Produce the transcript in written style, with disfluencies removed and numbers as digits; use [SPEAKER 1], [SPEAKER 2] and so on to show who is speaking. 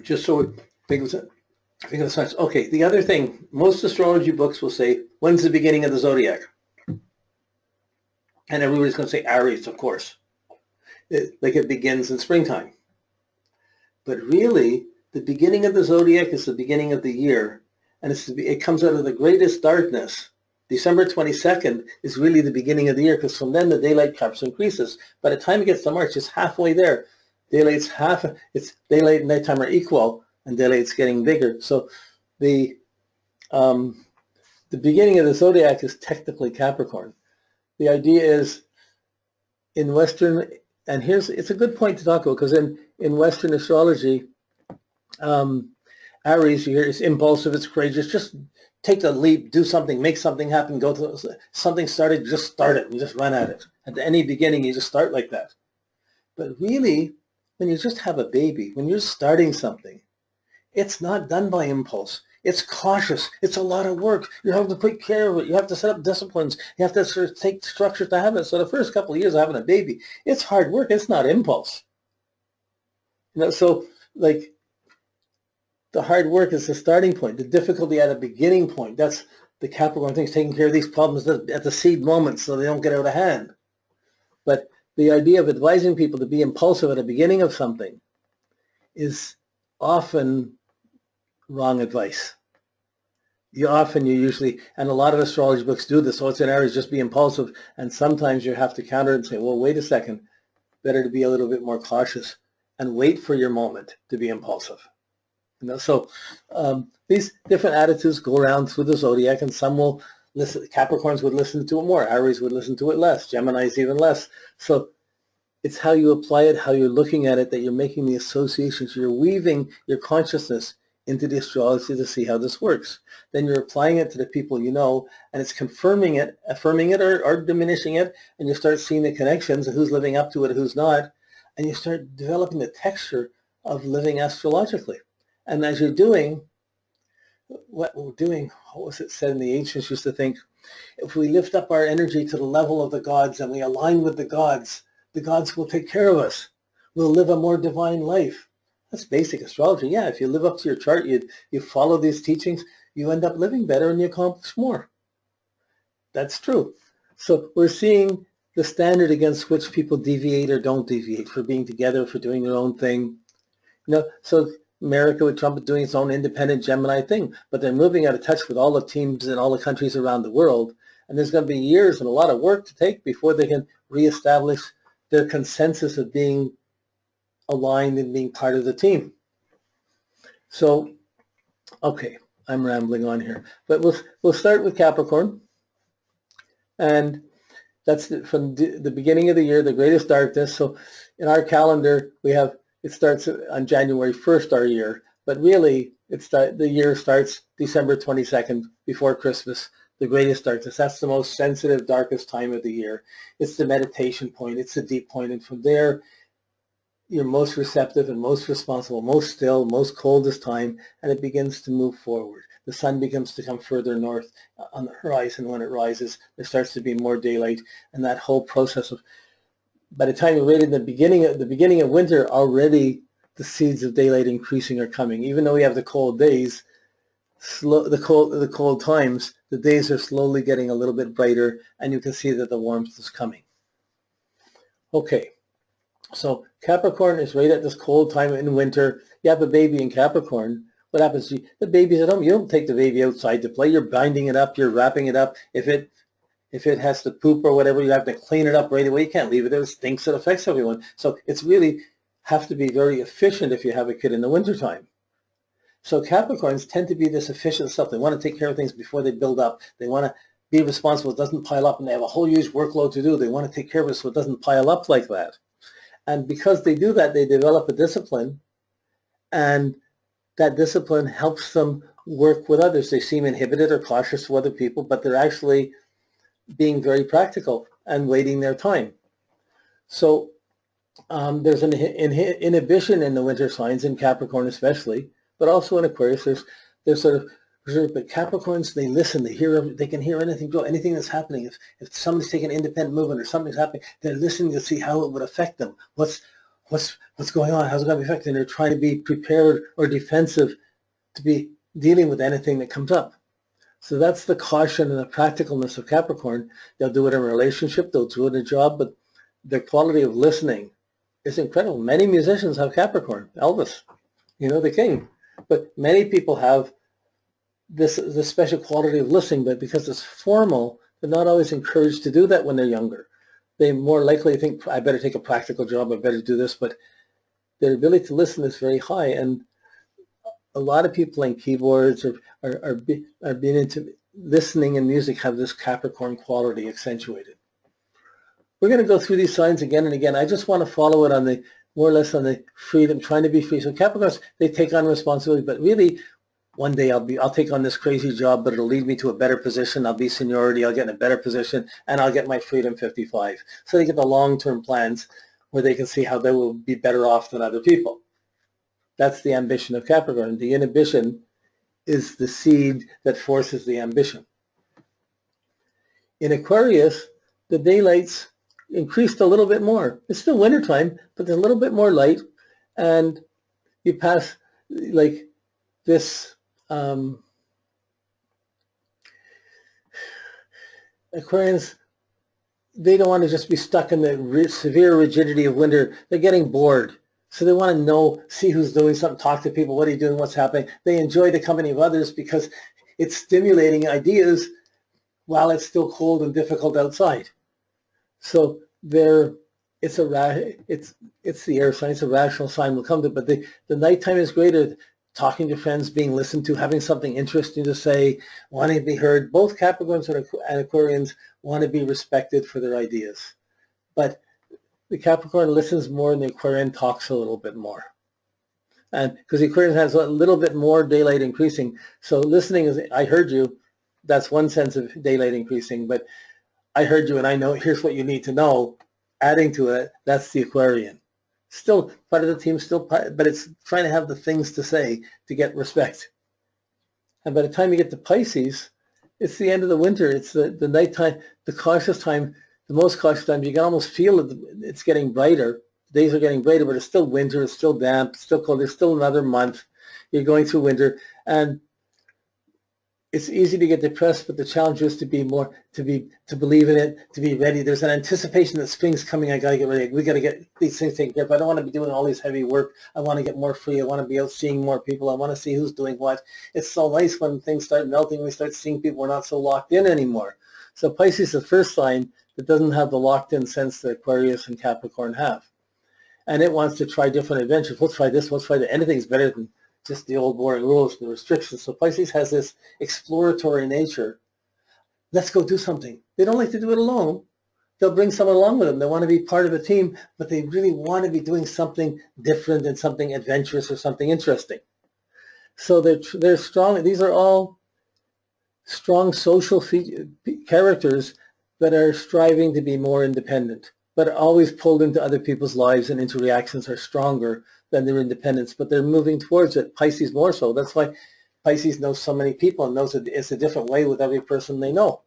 [SPEAKER 1] just so it figures it. Okay, the other thing, most astrology books will say, when's the beginning of the zodiac? And everybody's going to say Aries, of course. Like it begins in springtime. But really, the beginning of the zodiac is the beginning of the year, and it comes out of the greatest darkness. December 22nd is really the beginning of the year, because from then the daylight comes increases. By the time it gets to March, it's halfway there. Daylight's it's daylight and nighttime are equal, and daylight's getting bigger. So the beginning of the zodiac is technically Capricorn. The idea is in Western, and it's a good point to talk about, because in Western astrology, Aries, you hear, is impulsive, it's courageous, just take the leap, do something, make something happen, go to something started, just start it, and just run at it. At any beginning, you just start like that. But really, when you just have a baby, when you're starting something, it's not done by impulse. It's cautious. It's a lot of work. You have to take care of it. You have to set up disciplines. You have to sort of take structure to have it. So the first couple of years of having a baby, it's hard work. It's not impulse. So like the hard work is the starting point. The difficulty at a beginning point. That's the Capricorn thing, is taking care of these problems at the seed moment so they don't get out of hand. But the idea of advising people to be impulsive at the beginning of something is often wrong advice. You usually, and a lot of astrology books do this, so it's in Aries, just be impulsive, and sometimes you have to counter it and say, well, wait a second, better to be a little bit more cautious and wait for your moment to be impulsive. So these different attitudes go around through the zodiac, and some will listen, Capricorns would listen to it more, Aries would listen to it less, Gemini's even less. So it's how you apply it, how you're looking at it, that you're making the associations, you're weaving your consciousness into the astrology to see how this works. Then you're applying it to the people you know, and it's confirming it, affirming it, or diminishing it, and you start seeing the connections of who's living up to it, who's not, and you start developing the texture of living astrologically. And as you're doing what we're doing, what was it said in the ancients used to think, if we lift up our energy to the level of the gods and we align with the gods will take care of us. We'll live a more divine life. That's basic astrology. Yeah, if you live up to your chart, you follow these teachings, you end up living better and you accomplish more. That's true. So we're seeing the standard against which people deviate or don't deviate, for being together, for doing their own thing. So America with Trump doing its own independent Gemini thing, but they're moving out of touch with all the teams in all the countries around the world. And there's going to be years and a lot of work to take before they can reestablish their consensus of being aligned and being part of the team. So, okay, I'm rambling on here, but we'll start with Capricorn, and that's from the beginning of the year, the greatest darkness. So in our calendar, it starts on January 1st, our year, but really the year starts December 22nd, before Christmas, the greatest darkness. That's the most sensitive, darkest time of the year. It's the meditation point, it's the deep point, and from there, you're most receptive and most responsible, most still, most coldest time, and it begins to move forward. The sun begins to come further north on the horizon. When it rises, there starts to be more daylight, and that whole process of, by the time you're right in the beginning of winter, already the seeds of daylight increasing are coming. Even though we have the cold days, the cold times, the days are slowly getting a little bit brighter, and you can see that the warmth is coming. Okay. So Capricorn is right at this cold time in winter. You have a baby in Capricorn. What happens? The baby's at home. You don't take the baby outside to play. You're binding it up. You're wrapping it up. If it has to poop or whatever, you have to clean it up right away. You can't leave it there. It stinks. It affects everyone. So it's really have to be very efficient if you have a kid in the wintertime. So Capricorns tend to be this efficient stuff. They want to take care of things before they build up. They want to be responsible. It doesn't pile up, and they have a whole huge workload to do. They want to take care of it so it doesn't pile up like that. And because they do that, they develop a discipline, and that discipline helps them work with others. They seem inhibited or cautious to other people, but they're actually being very practical and waiting their time. So there's an inhibition in the winter signs, in Capricorn especially, but also in Aquarius. There's sort of, but Capricorns, they listen, they can hear anything that's happening. If somebody's taking an independent movement or something's happening, they're listening to see how it would affect them. what's going on? How's it going to be affected? And they're trying to be prepared or defensive to be dealing with anything that comes up. So that's the caution and the practicalness of Capricorn. They'll do it in a relationship, they'll do it in a job, but their quality of listening is incredible. Many musicians have Capricorn. Elvis, the king. But many people have this special quality of listening, but because it's formal, they're not always encouraged to do that when they're younger. They more likely think, I better take a practical job, I better do this, but their ability to listen is very high. And a lot of people playing keyboards or are being into listening and music have this Capricorn quality accentuated. We're going to go through these signs again and again. I just want to follow it on the more or less on the freedom, trying to be free. So Capricorns, they take on responsibility, but really one day I'll take on this crazy job, but it'll lead me to a better position. I'll be seniority, I'll get in a better position, and I'll get my freedom 55. So they get the long-term plans where they can see how they will be better off than other people. That's the ambition of Capricorn. The inhibition is the seed that forces the ambition. In Aquarius, the daylights increased a little bit more. It's still wintertime, but there's a little bit more light, and you pass like this Aquarians, they don't want to just be stuck in the severe rigidity of winter. They're getting bored. So they want to see who's doing something, talk to people, what are you doing, what's happening. They enjoy the company of others because it's stimulating ideas while it's still cold and difficult outside. So it's the air sign, it's a rational sign, we'll come to it, but the nighttime is greater. Talking to friends, being listened to, having something interesting to say, wanting to be heard. Both Capricorns and Aquarians want to be respected for their ideas. But the Capricorn listens more and the Aquarian talks a little bit more. And because the Aquarian has a little bit more daylight increasing. So listening is, I heard you, that's one sense of daylight increasing, but I heard you and I know, here's what you need to know. Adding to it, that's the Aquarian. Still part of the team, but it's trying to have the things to say to get respect. And by the time you get to Pisces, it's the end of the winter. It's the nighttime, the cautious time, the most cautious time. You can almost feel it's getting brighter. The days are getting brighter, but it's still winter. It's still damp. It's still cold. There's still another month. You're going through winter, and it's easy to get depressed, but the challenge is to believe in it, to be ready. There's an anticipation that spring's coming. I got to get ready. We got to get these things taken care of. I don't want to be doing all these heavy work. I want to get more free. I want to be out seeing more people. I want to see who's doing what. It's so nice when things start melting. We start seeing people. We're not so locked in anymore. So Pisces is the first sign that doesn't have the locked-in sense that Aquarius and Capricorn have. And it wants to try different adventures. Let's try this. Let's try that. Anything's better than just the old boring rules and the restrictions. So Pisces has this exploratory nature. Let's go do something. They don't like to do it alone. They'll bring someone along with them. They want to be part of a team, but they really want to be doing something different and something adventurous or something interesting. So they're strong. These are all strong social characters that are striving to be more independent, but are always pulled into other people's lives, and interactions are stronger than their independence, but they're moving towards it. Pisces more so. That's why Pisces knows so many people and knows that it's a different way with every person they know.